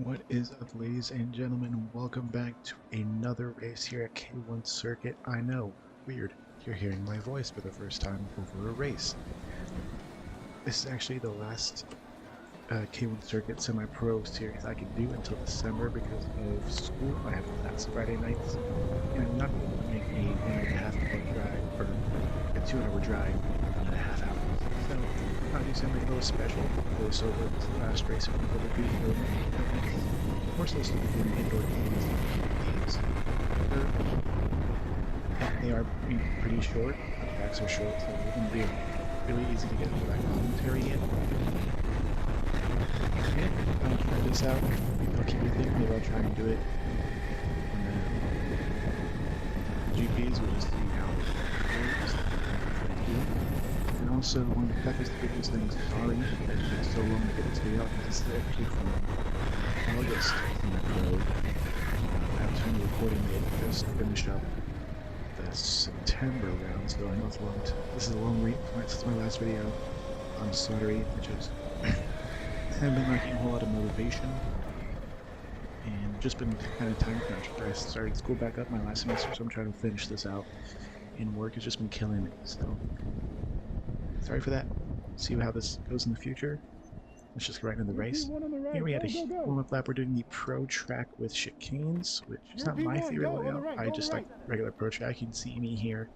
What is up, ladies and gentlemen? Welcome back to another race here at K1 Circuit. I know, weird, you're hearing my voice for the first time over a race. This is actually the last K1 Circuit semi-pro series I can do until December because of school. I have class Friday nights, and I'm not going to make a 1.5 hour drive, or a 2 hour drive in 1.5 hours. So, I'll do something a little special. Voiceover this last race for people to do more so doing indoor games. They are pretty short. The tracks are short, so it wouldn't be really easy to get all that commentary in. Yeah, I'll try this out. Maybe I'll keep it there. Maybe I'll try and do it on the GPs. We'll just see how it goes. And also, one of the toughest biggest things, sorry that it takes so long to get this video out. This is actually from August in the road. At the time of recording, they just finished up the September round, so I know it's long. This is a long wait since my last video. I'm sorry, I just haven't been lacking a whole lot of motivation, and just been kind of time crunched. I started school back up my last semester, so I'm trying to finish this out, and work has just been killing me. So sorry for that. See how this goes in the future. Let's just get right into the race. Here we had a warm-up lap. We're doing the pro track with chicanes, which is not my favorite layout. I just like regular pro track. You can see me here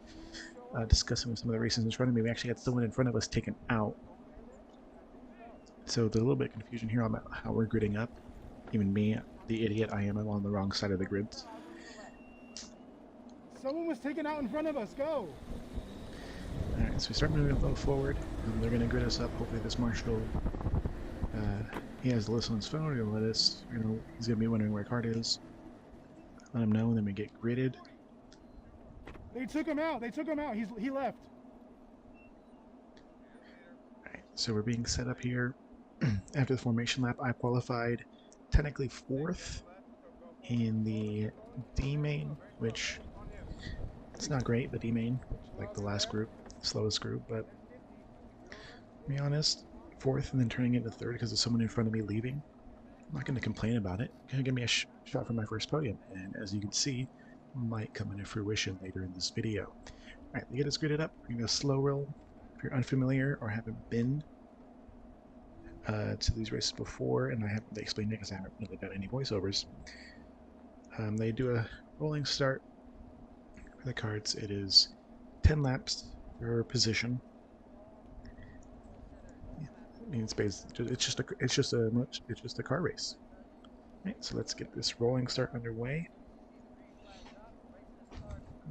discussing with some of the races in front of me. We actually had someone in front of us taken out. So there's a little bit of confusion here about how we're gridding up. Even me, the idiot I am, I'm on the wrong side of the grids. Someone was taken out in front of us. Go! Alright, so we start moving a little forward. They're going to grid us up. Hopefully this marshal, he has the list on his phone. He'll let us, he's going to be wondering where cart is. Let him know, and then we get gridded. They took him out. They took him out. He left. Alright, so we're being set up here. After the formation lap, I qualified technically 4th in the D main, which it's not great, the D main, like the last group, slowest group, but to be honest, 4th and then turning into 3rd because of someone in front of me leaving. I'm not going to complain about it. Going to give me a shot for my first podium, and as you can see, might come into fruition later in this video. Alright, to get us gridded up, we're going to slow roll. If you're unfamiliar or haven't been to these races before, and I haven't explained it because I haven't really done any voiceovers, they do a rolling start for the carts. It is 10 laps per position. I mean, it's just a car race. Right, so let's get this rolling start underway.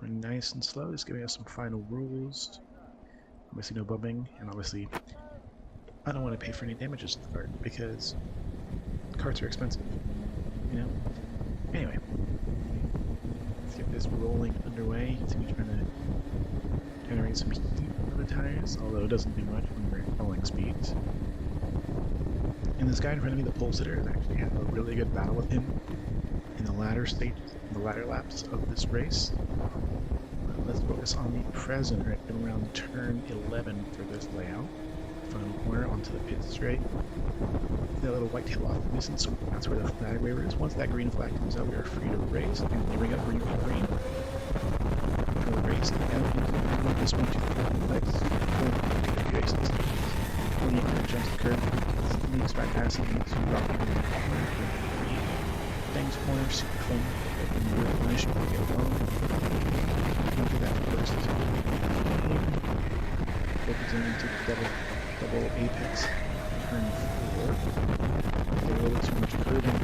We're nice and slow, just giving us some final rules. Obviously no bumping, and obviously I don't want to pay for any damages to the cart because carts are expensive, Anyway, let's get this rolling underway. It's going to be trying to generate some heat on the tires, although it doesn't do much when we're rolling speeds. And this guy in front of me, the pole sitter, has actually had a really good battle with him in the latter stages, the latter laps of this race. Let's focus on the present, right? Around turn 11 for this layout. Final corner onto the pit straight. That little white tail off nuisance, so that's where the flag waiver is. Once that green flag comes out, we are free to race. And here we go, green. We'll race down into this 1, 2, 3 legs. Jason. 28 jumps the curve. Sneaks back passing into rock. Bangs corner, super clean. And we're finished. We'll get along. Into that first. Focusing into the double apex, turn 4. A little bit too much curving.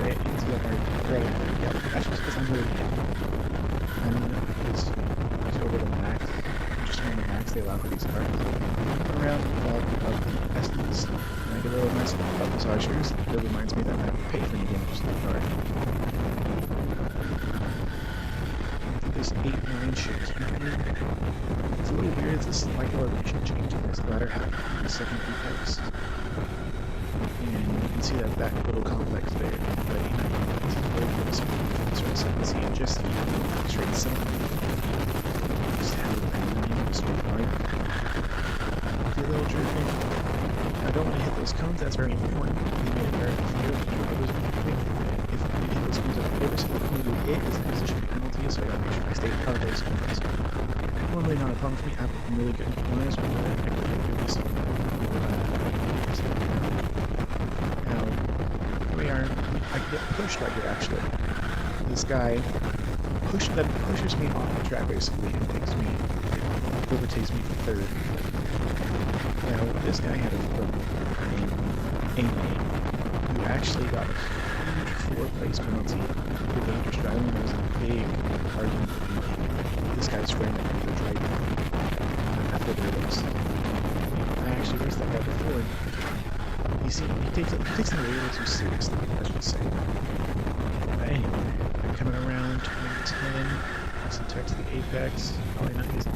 Great, into the hard. Great. Yeah, that's just because I'm over the max. Just around the max they allow for these cars. Around of the Estes. And I get a little nice about massagers. It really reminds me that I have to pay for any damages to the car. This 8-9 chicane. It's a little weird, it's a slight elevation change in this latter half of the second duplex. And you can see that little complex there, the 8-9 is really good. So you can see just straight center. Just how the straight line. A little jerking. don't want to hit those cones, that's very important. He made it very clear that the others are moving. If we hit those cones, every single cone we hit is a position penalty, so I gotta make sure I stay out of those cones. Normally not a problem for me. I'm really good in corners, but I really do this. Now, here we are. I get pushed right here, actually. This guy pushes me off the track, basically, and overtakes me for third. Now, this guy had a Amy, who actually got a huge 4-place penalty for dangerous driving. There was a big argument between this guy's friend and the driver after their race. I actually raced that guy before. He takes it way too seriously, I should say. But anyway, I'm coming around 2010. Some text to the apex. Probably not using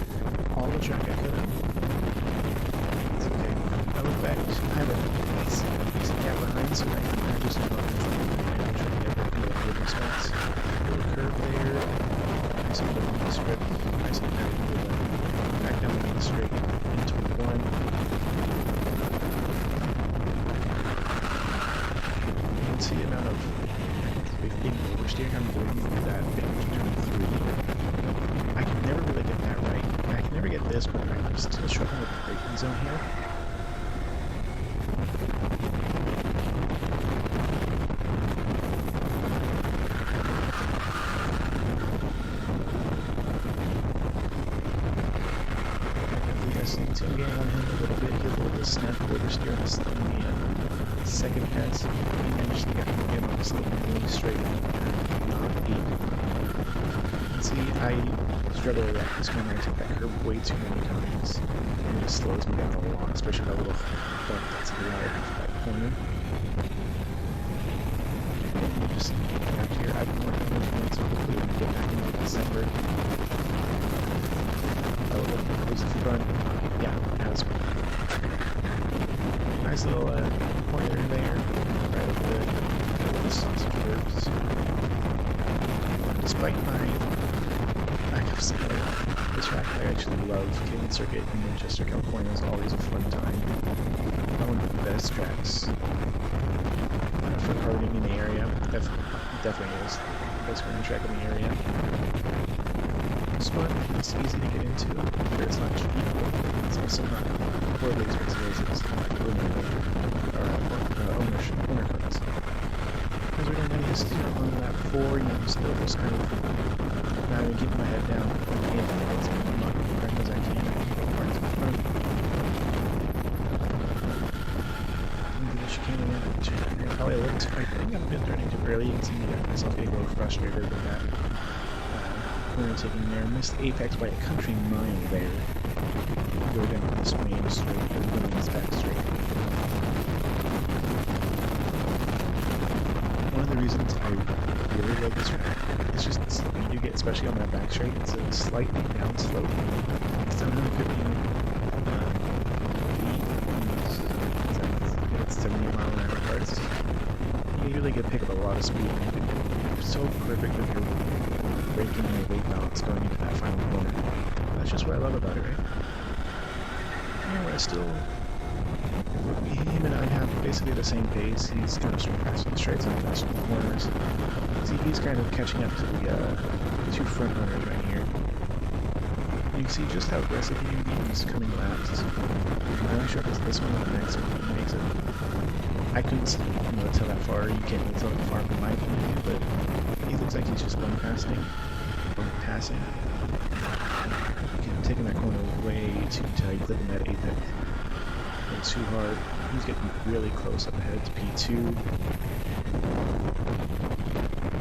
all the track I could have. It's okay. I look back, I have a decent gap behind, so I just have I'm trying to get back into the good spots. Little curve there. Nice little long strip. Nice little back down the main straight into one. You can see the amount of being oversteering I'm doing with that big 23. I can never really get that right. I can never get this, but I'm still struggling with the braking zone here. So getting on him a little bit, he had a little bit of snap oversteer on the second pass. He managed to get him on this little really straight not deep. And see, I struggle with that this corner. I take that curve way too many times, and it just slows me down a lot, especially that little bump that's allowed for that corner. And just after here, I've been working on points, so hopefully we can get back into December. Oh, look, there's the front. Yeah, that's cool. Nice little pointer there, right over the sausage curves. Despite my lack of skill, the track I actually love, Canyon Circuit in Winchester, California, is always a fun time. One of the best tracks for karting in the area. Definitely is the best karting track in the area. It's fun, it's easy to get into, but it's not cheap. It's also not horribly expensive as it's owner cars. Because we're going to use on that 4, I'm still just kind of not even keeping my head down. It's I'm not as quick as I can. Right to the front. Into the chicane again. Probably a little too, I think I've been turning too early. You can see me getting myself getting a little frustrated with that. Corner taking there, missed apex by a country mile there. Go down this main straight, and go this back straight. One of the reasons I really love this track is just the speed you get, especially on that back straight. It's a slightly down slope. 750 feet, it's 70 mile an hour cars. You really get pick up a lot of speed. It's so perfect with your braking and your weight balance going into that final corner. That's just what I love about it, right? And we're still, him and I have basically the same pace. He's kind of passing the straights and passing the corners. See, he's kind of catching up to the two front runners right here. You can see just how aggressive he is coming laps. I'm not sure if it's this one or the next one that makes it. I couldn't tell that far. You can't really tell that far from my point of view, but he looks like he's just passing. Taking that corner way too tight, clipping that apex a little too hard. He's getting really close up ahead to P2.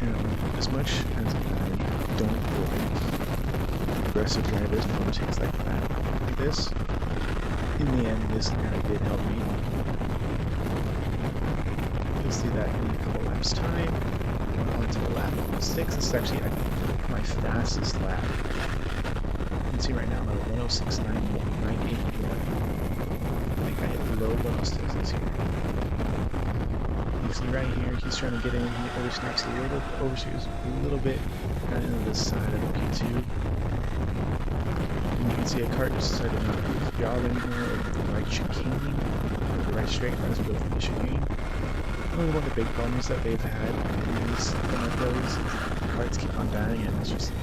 And as much as I don't like aggressive drivers and overtakes like that, like this, in the end, this guy did help me. You'll see that in a couple laps time. On to the lap 6. This is actually my fastest lap. You can see right now I'm at 106.981. I think I hit low 106 here. You see right here, he's trying to get in. He oversteers a little bit, kind of into the side of the P2. And you can see a car just decided not to do its job anymore, like chicaning. right straight as we go through the chicane. One of the big problems that they've had in these demos is the carts keep on dying, and it's just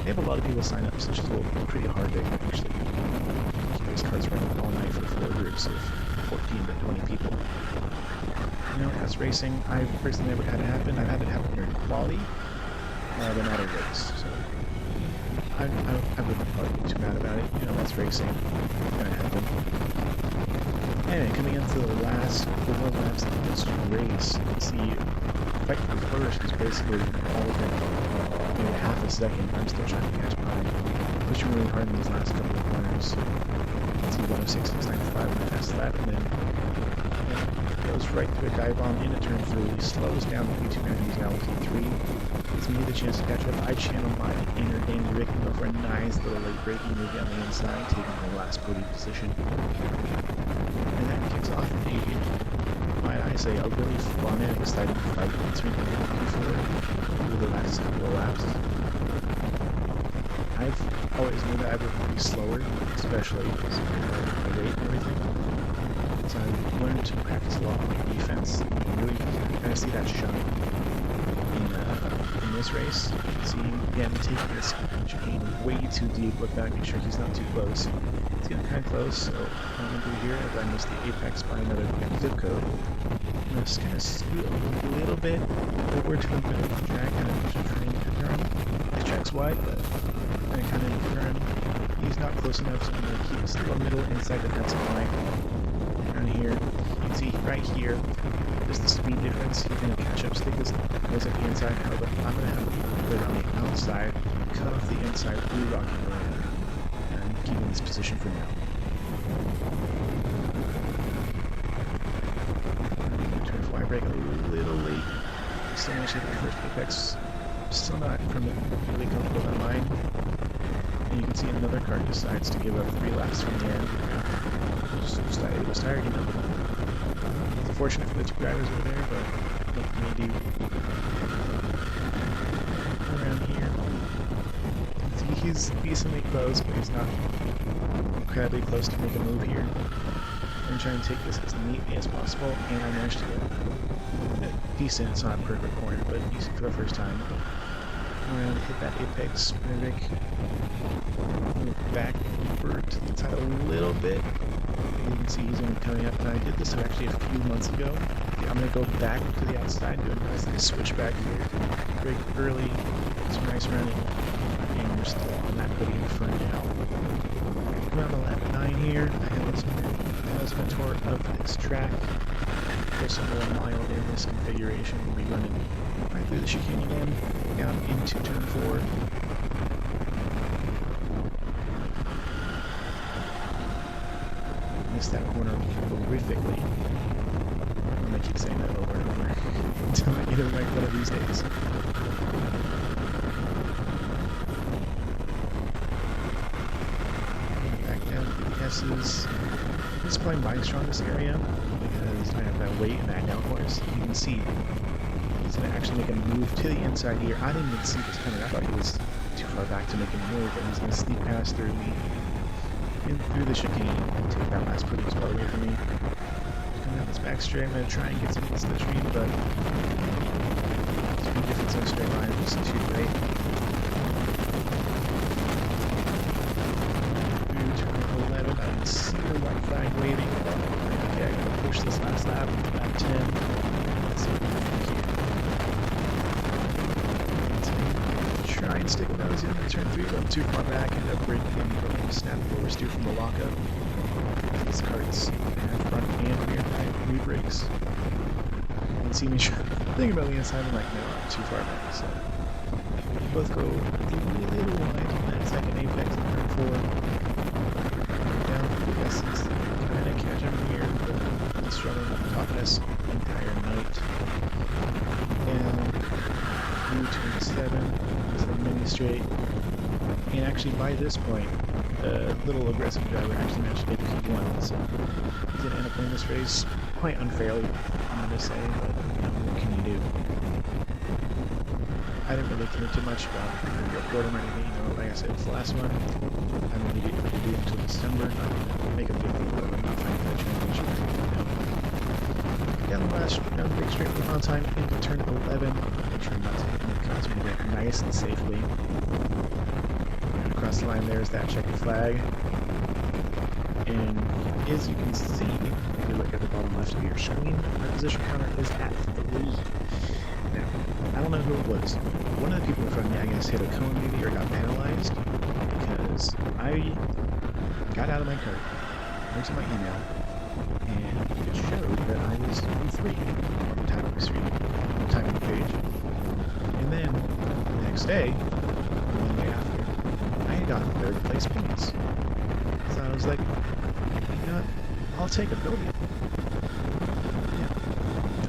they have a lot of people sign up, so it's just pretty hard to actually keep those carts running all night for 4 groups of 14 to 20 people. You know, as racing, I've personally never had it happen. I've had it happen during quali, but not a race. So I wouldn't probably be too mad about it. You know, that's racing. It's gonna happen. Anyway, coming into the last 4 laps of this race, you can see fight for first is basically all within maybe half a second. I'm still trying to catch mine. Pushing really hard in these last couple of corners. You can see 106, 695 in the fast lap, and then goes right through a dive bomb into turn 3, slows down the P2 he's now with P3. Gives me the chance to catch up. I channel my inner Danny Rick and go for a nice little late braking move on the inside, taking the last podium position. And that kicks off might I say, a really fun and exciting fight between the P4 over the last couple of laps. I've always knew that I would be slower, especially because of my weight and everything. So I've learned to practice a lot on my defense and really kind of see that shine in this race. See, again, taking this chicane way too deep, look back, make sure he's not too close. He's getting kind of close, so what I'm going to do here is I missed the apex by another zip code. I'm just kind of scoot a little bit over to the middle of the track, kind of trying to turn. The track's wide, but I kind of turn. He's not close enough, so I'm going to keep still a middle inside the pencil line. Around here, you can see right here, there's the speed difference. He's going to catch up, stick this goes at the inside, however, I'm going to have to put it on the outside, cut off the inside, blue rocking around, and keep in this position for now. Turn 4, I brake a little late. Still managed to hit the first apex. Still not really comfortable in mine. And you can see another car decides to give up 3 laps from the end. It was tired, you know. It's unfortunate for the 2 drivers over there, but what can they do? Around here. See, he's decently close, but he's not incredibly close to make a move here. I'm going to try and take this as neatly as possible, and I managed to get a decent, it's not a perfect corner, but decent for the first time. I'm going to hit that apex, move back over to the side a little bit. You can see he's only coming up, and I did this actually a few months ago. I'm going to go back to the outside, do a nice switch back here, brake early, some nice running, and we're still on that podium for now. Around the lap 9 here, I was a tour of this track. Just under a mile in this configuration, we'll be running right through the chicane again, down into turn 4. Missed that corner horrifically. I'm gonna keep saying that over and over until I get it right one of these days. Back down to the S's. This is probably my strongest area because I have that weight and that downforce. You can see he's gonna actually make a move to the inside here. I didn't even see this coming. I thought he was too far back to make a move, but he's gonna sneak past through me. In through the chicane and take that last podium spot away from me. Coming down this back straight, I'm going to try and get some slipstream, but speed difference in a straight line is too great. Through turn 11, I can see the white flag waving. Okay, I'm going to push this last lap, lap 10. Let's see what we can do here. Try and stick a nose in turn 3, but I'm too far back, end up breaking and snap oversteer from the lockup. These carts have front and rear brakes. You can see me thinking about the inside, I'm like, no, I'm too far back, so we both go a little wide on that second apex in turn 4. Down to the S's, kind of catch up here, but I'm struggling up top of this entire night. Down through turn 7. Mini straight, and actually by this point, the little aggressive driver actually managed to get P1, so he's going to end up winning this race quite unfairly, I'm going to say, but you know, what can you do? I didn't really care too much about the Podium or anything, you know, like I said, it's the last one. I'm going to do it until December, not make a big deal of it, I'm not fighting for the championship, you know. down the big straight for the final time into turn 11. I'm trying not to hit any cuts, move it nice and safely. And across the line there's that checkered flag. And as you can see, if you look at the bottom left of your screen, our position counter is at 3. Now, I don't know who it was. One of the people in front of me, I guess, hit a cone maybe or got penalized because I got out of my cart, went to my email, and it showed that I was in 3 on the time of the stream, on the time of the page. And then the next day, or the day after, I got 3rd place points. So I was like, you know what? I'll take a podium. Yeah.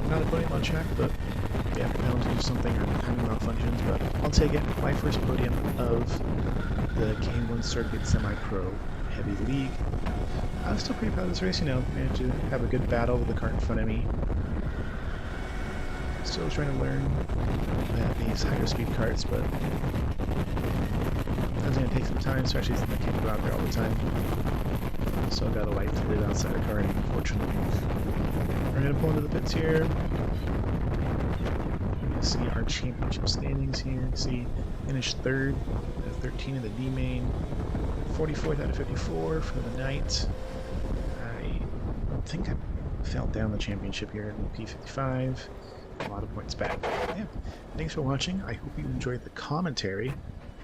I'm not a podium on track, but yeah, penalties or something or timing malfunctions, but I'll take it. My first podium of the K1 Circuit Semi-Pro Heavy League. I was still pretty proud of this race, you know, managed to have a good battle with the cart in front of me. Still trying to learn these higher speed carts, but that's going to take some time, especially since I can't go out there all the time. Still got a life to live outside of karting, unfortunately. We're going to pull into the pits here. You can see our championship standings here. You can see finished 3rd out of 13 in the D main, 44th out of 54 for the night. I think I fell down the championship here in P55. A lot of points back. Yeah. Thanks for watching. I hope you enjoyed the commentary.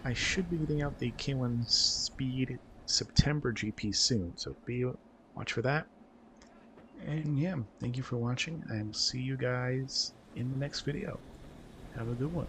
I should be getting out the K1 Speed September GP soon, so watch for that. And yeah, thank you for watching. I will see you guys in the next video. Have a good one.